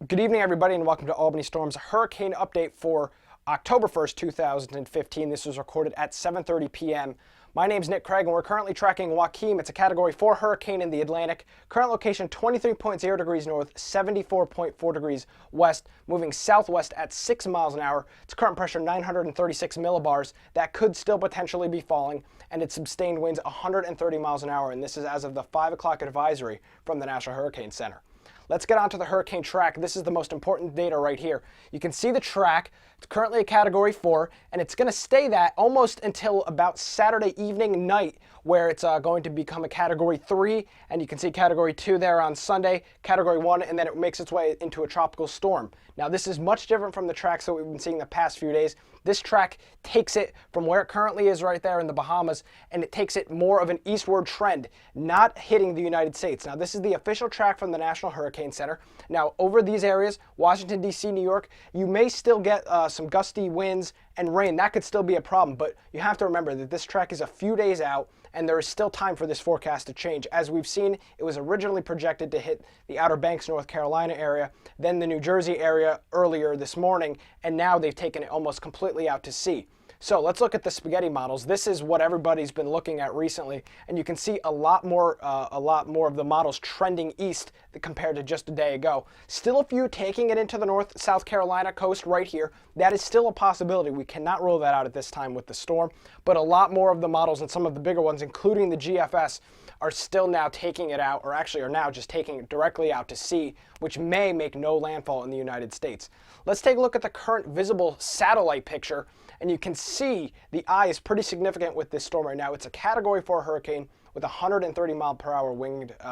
Good evening, everybody, and welcome to Albany Storm's hurricane update for October 1st, 2015. This was recorded at 7:30 p.m. My name's Nick Craig, and we're currently tracking Joaquin. It's a Category 4 hurricane in the Atlantic. Current location 23.0 degrees north, 74.4 degrees west, moving southwest at 6 miles an hour. Its current pressure 936 millibars. That could still potentially be falling, and its sustained winds 130 miles an hour. And this is as of the 5 o'clock advisory from the National Hurricane Center. Let's get onto the hurricane track. This is the most important data right here. You can see the track. It's currently a Category 4, and it's going to stay that almost until about Saturday evening, night, where it's going to become a Category 3, and you can see Category 2 there on Sunday, Category 1, and then it makes its way into a tropical storm. Now, this is much different from the tracks that we've been seeing the past few days. This track takes it from where it currently is right there in the Bahamas, and it takes it more of an eastward trend, not hitting the United States. Now, this is the official track from the National Hurricane Center. Now, over these areas, Washington, D.C., New York, you may still get some gusty winds and rain. That could still be a problem, but you have to remember that this track is a few days out, and there is still time for this forecast to change. As we've seen, it was originally projected to hit the Outer Banks, North Carolina area, then the New Jersey area earlier this morning, and now they've taken it almost completely out to sea. So let's look at the spaghetti models. This is what everybody's been looking at recently, and you can see a lot more of the models trending east compared to just a day ago. Still a few taking it into the North South Carolina coast right here. That is still a possibility. We cannot rule that out at this time with the storm, but a lot more of the models and some of the bigger ones, including the GFS, are still now taking it out, or actually are now just taking it directly out to sea, which may make no landfall in the United States. Let's take a look at the current visible satellite picture, and you can see the eye is pretty significant with this storm right now. It's a Category 4 hurricane with 130 mile per hour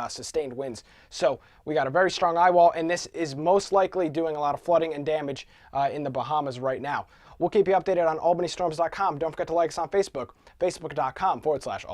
sustained winds. So we got a very strong eye wall, and this is most likely doing a lot of flooding and damage in the Bahamas right now. We'll keep you updated on albanystorms.com. Don't forget to like us on Facebook, facebook.com/Albany.